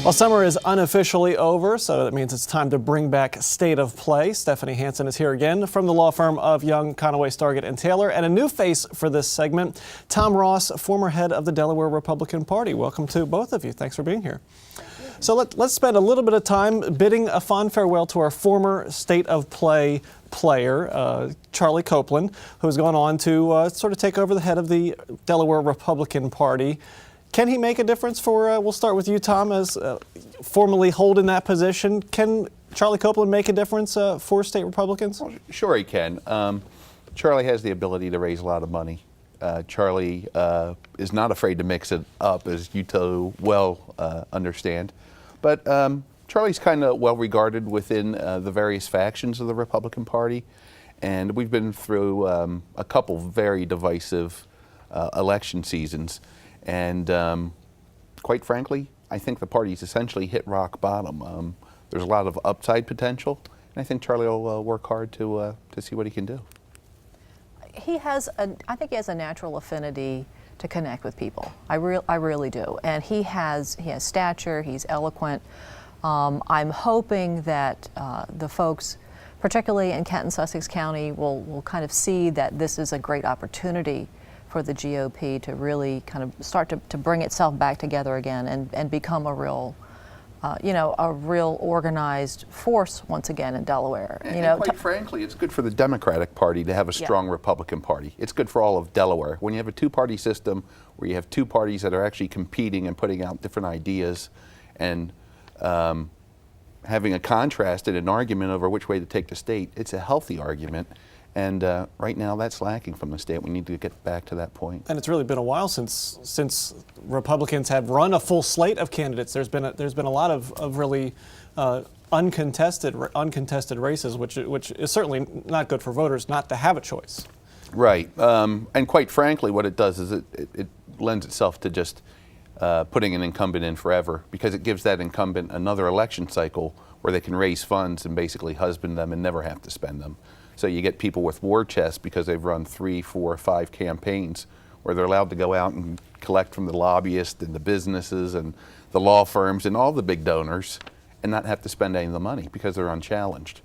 Well, summer is unofficially over, so that means it's time to bring back State of Play. Stephanie Hansen is here again from the law firm of Young, Conaway, Stargatt and Taylor. And a new face for this segment, Tom Ross, former head of the Delaware Republican Party. Welcome to both of you. Thanks for being here. So let's spend a little bit of time bidding a fond farewell to our former State of Play player, Charlie Copeland, who's gone on to sort of take over the head of the Delaware Republican Party. Can he make a difference for, we'll start with you, Tom, as formerly holding that position. Can Charlie Copeland make a difference for state Republicans? Well, sure he can. Charlie has the ability to raise a lot of money. Charlie is not afraid to mix it up, as you too well understand. But Charlie's kind of well regarded within the various factions of the Republican Party. And we've been through a couple very divisive election seasons. And quite frankly, I think the party's essentially hit rock bottom. There's a lot of upside potential, and I think Charlie will work hard to see what he can do. I think he has a natural affinity to connect with people. I really do. And he has stature, he's eloquent. I'm hoping that the folks, particularly in Kent and Sussex County, will kind of see that this is a great opportunity for the GOP to really kind of start to bring itself back together again and become a real, a real organized force once again in Delaware. And quite frankly, it's good for the Democratic Party to have a strong Republican Party. It's good for all of Delaware. When you have a two-party system where you have two parties that are actually competing and putting out different ideas and having a contrast and an argument over which way to take the state, it's a healthy argument. And right now, that's lacking from the state. We need to get back to that point. And it's really been a while since Republicans have run a full slate of candidates. There's been a lot of really uncontested races, which is certainly not good for voters not to have a choice. Right. And quite frankly, what it does is it lends itself to just putting an incumbent in forever, because it gives that incumbent another election cycle where they can raise funds and basically husband them and never have to spend them. So you get people with war chests because they've run 3, 4, 5 campaigns where they're allowed to go out and collect from the lobbyists and the businesses and the law firms and all the big donors and not have to spend any of the money because they're unchallenged.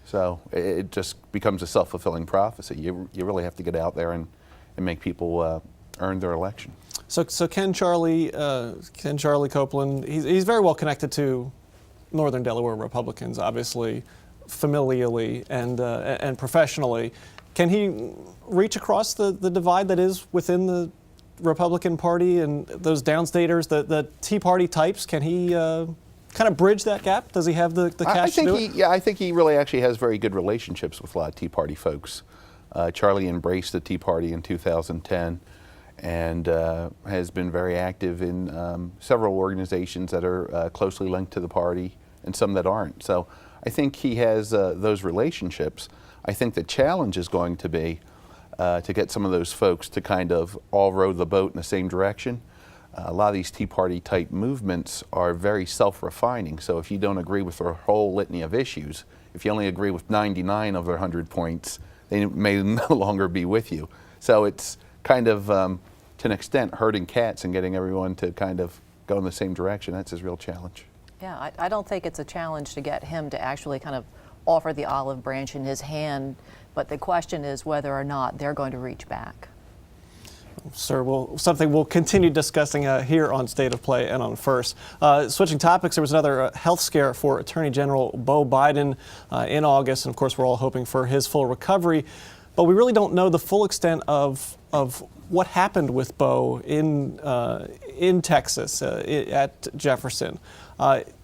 So it just becomes a self-fulfilling prophecy. You really have to get out there and make people earn their election. So can Charlie Copeland, he's very well connected to Northern Delaware Republicans, obviously, familially and professionally. Can he reach across the divide that is within the Republican Party and those downstaters, the Tea Party types? Can he kind of bridge that gap? Does he have the cash to do it? Yeah, I think he really actually has very good relationships with a lot of Tea Party folks. Charlie embraced the Tea Party in 2010 and has been very active in several organizations that are closely linked to the party and some that aren't. So I think he has those relationships. I think the challenge is going to be to get some of those folks to kind of all row the boat in the same direction. A lot of these Tea Party type movements are very self-refining. So if you don't agree with their whole litany of issues, if you only agree with 99 of their 100 points, they may no longer be with you. So it's kind of, to an extent, herding cats and getting everyone to kind of go in the same direction. That's his real challenge. Yeah, I don't think it's a challenge to get him to actually kind of offer the olive branch in his hand, but the question is whether or not they're going to reach back. Sir, something we'll continue discussing here on State of Play and on First. Switching topics, there was another health scare for Attorney General Beau Biden in August, and of course we're all hoping for his full recovery, but we really don't know the full extent of what happened with Beau in Texas at Jefferson.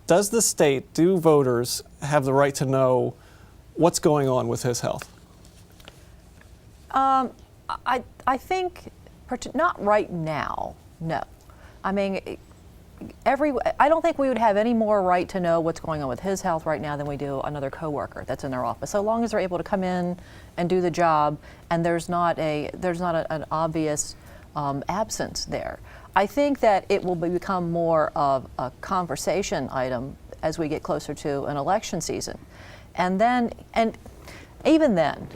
Does the state, do voters have the right to know what's going on with his health? I think, not right now, no. I mean, I don't think we would have any more right to know what's going on with his health right now than we do another coworker that's in their office. So long as they're able to come in and do the job and there's not an obvious absence there. I think that it will become more of a conversation item as we get closer to an election season. And even then,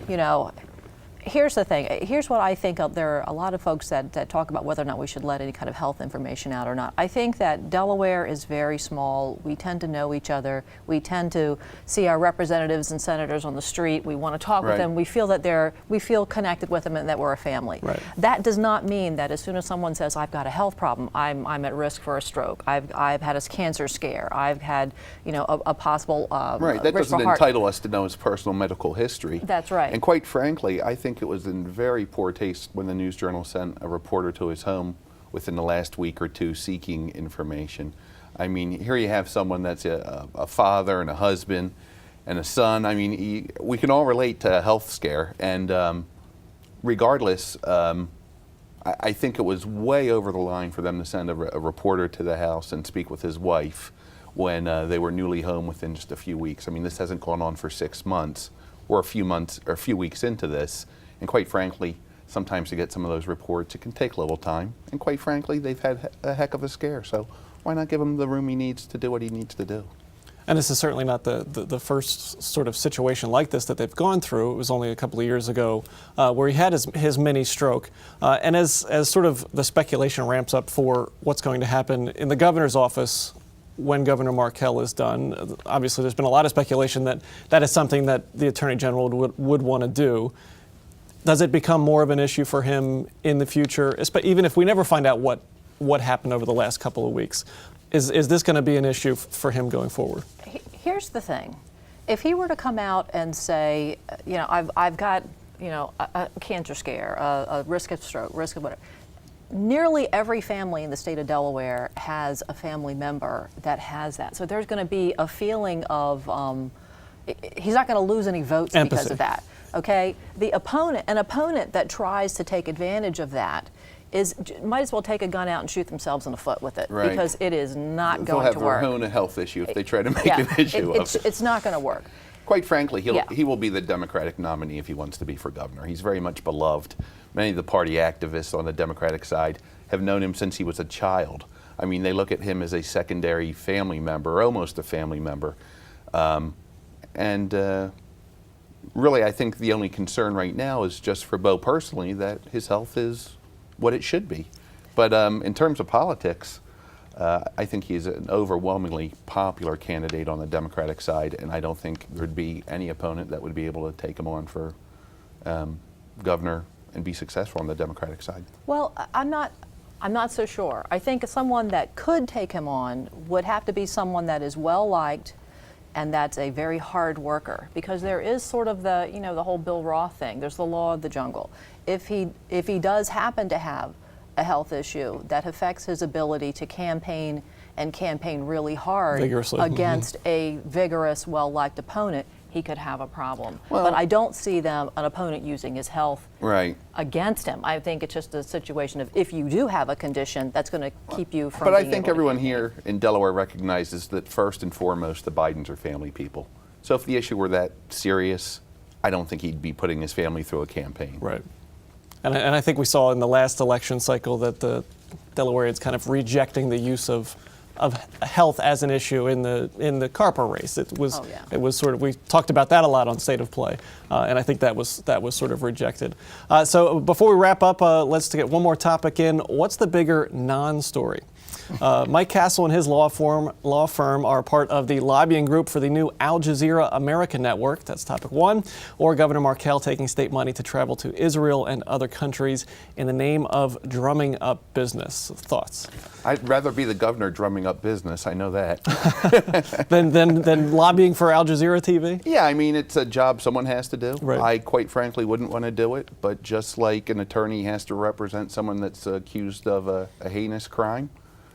Here's the thing. Here's what I think of. There are a lot of folks that talk about whether or not we should let any kind of health information out or not. I think that Delaware is very small. We tend to know each other. We tend to see our representatives and senators on the street. We want to talk with them. We feel that we feel connected with them and that we're a family. Right. That does not mean that as soon as someone says, I've got a health problem, I'm at risk for a stroke. I've had a cancer scare. I've had, a possible right. That risk doesn't for heart. entitle us to know his personal medical history. That's right. And quite frankly, I think it was in very poor taste when the News Journal sent a reporter to his home within the last week or two seeking information. I mean, here you have someone that's a father and a husband and a son. I mean, we can all relate to a health scare. And regardless, I think it was way over the line for them to send a reporter to the house and speak with his wife when they were newly home within just a few weeks. I mean, this hasn't gone on for 6 months. We're a few months or a few weeks into this, and quite frankly, sometimes to get some of those reports, it can take a little time. And quite frankly, they've had a heck of a scare, so why not give him the room he needs to do what he needs to do? And this is certainly not the first sort of situation like this that they've gone through. It was only a couple of years ago where he had his mini stroke. And as sort of the speculation ramps up for what's going to happen in the governor's office when Governor Markell is done, obviously there's been a lot of speculation that that is something that the Attorney General would want to do. Does it become more of an issue for him in the future, even if we never find out what happened over the last couple of weeks? Is this going to be an issue for him going forward? Here's the thing. If he were to come out and say, I've got, a cancer scare, a risk of stroke, risk of whatever, nearly every family in the state of Delaware has a family member that has that. So there's going to be a feeling of, he's not going to lose any votes empathy because of that. Okay? An opponent that tries to take advantage of that might as well take a gun out and shoot themselves in the foot with it, right. Because it is not They'll going have to their work. own health issue if they try to make an issue of it. It's not going to work. Quite frankly, he will be the Democratic nominee if he wants to be for governor. He's very much beloved. Many of the party activists on the Democratic side have known him since he was a child. I mean, they look at him as a secondary family member, almost a family member. Really, I think the only concern right now is just for Bo personally that his health is what it should be. But in terms of politics, I think he's an overwhelmingly popular candidate on the Democratic side, and I don't think there'd be any opponent that would be able to take him on for governor and be successful on the Democratic side. Well, I'm not so sure. I think someone that could take him on would have to be someone that is well liked and that's a very hard worker, because there is sort of the whole Bill Roth thing. There's the law of the jungle. If he does happen to have a health issue that affects his ability to campaign really hard vigorously against a vigorous, well-liked opponent, he could have a problem. Well, but I don't see an opponent using his health right. against him. I think it's just a situation of if you do have a condition, that's going to keep you from But I being think able to everyone campaign. here in Delaware recognizes that first and foremost, the Bidens are family people. So if the issue were that serious, I don't think he'd be putting his family through a campaign. Right. And I think we saw in the last election cycle that the Delawareans kind of rejecting the use of health as an issue in the Carper race. It was sort of, we talked about that a lot on State of Play, and I think that was sort of rejected. So before we wrap up, let's get one more topic in. What's the bigger non-story? Mike Castle and his law firm are part of the lobbying group for the new Al Jazeera America network. That's topic one. Or Governor Markell taking state money to travel to Israel and other countries in the name of drumming up business. Thoughts? I'd rather be the governor drumming up business. I know that. than lobbying for Al Jazeera TV? Yeah, I mean, it's a job someone has to do. Right. I quite frankly wouldn't want to do it, but just like an attorney has to represent someone that's accused of a heinous crime,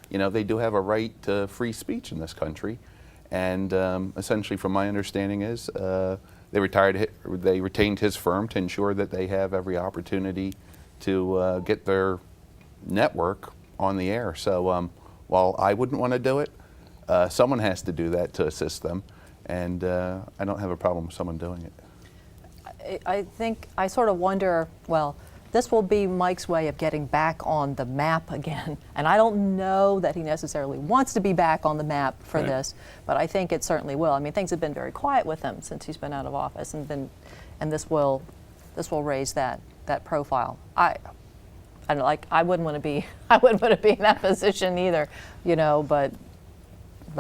they do have a right to free speech in this country. And essentially, from my understanding is, they retained his firm to ensure that they have every opportunity to get their network on the air. So while I wouldn't want to do it, someone has to do that to assist them. And I don't have a problem with someone doing it. I sort of wonder, well, this will be Mike's way of getting back on the map again. And I don't know that he necessarily wants to be back on the map for this, but I think it certainly will. I mean, things have been very quiet with him since he's been out of office, and this will raise that. that profile. I wouldn't want to be in that position either, you know, but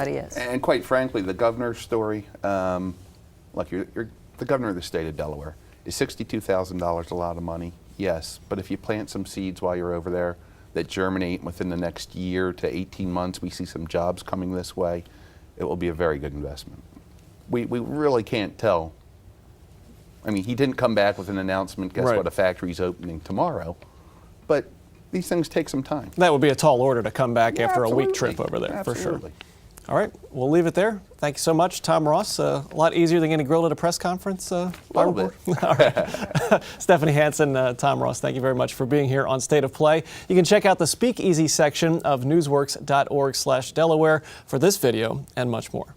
he is. And quite frankly, the governor's story, look, you're the governor of the state of Delaware. Is $62,000 a lot of money? Yes, but if you plant some seeds while you're over there that germinate within the next year to 18 months, we see some jobs coming this way, it will be a very good investment. We really can't tell. I mean, he didn't come back with an announcement, guess Right. what, a factory's opening tomorrow, but these things take some time. That would be a tall order to come back Yeah, after a week absolutely. trip over there, Absolutely. for sure. All right, we'll leave it there. Thank you so much, Tom Ross. A lot easier than getting grilled at a press conference. A little bit. All right. Stephanie Hansen, Tom Ross, thank you very much for being here on State of Play. You can check out the Speakeasy section of newsworks.org/Delaware for this video and much more.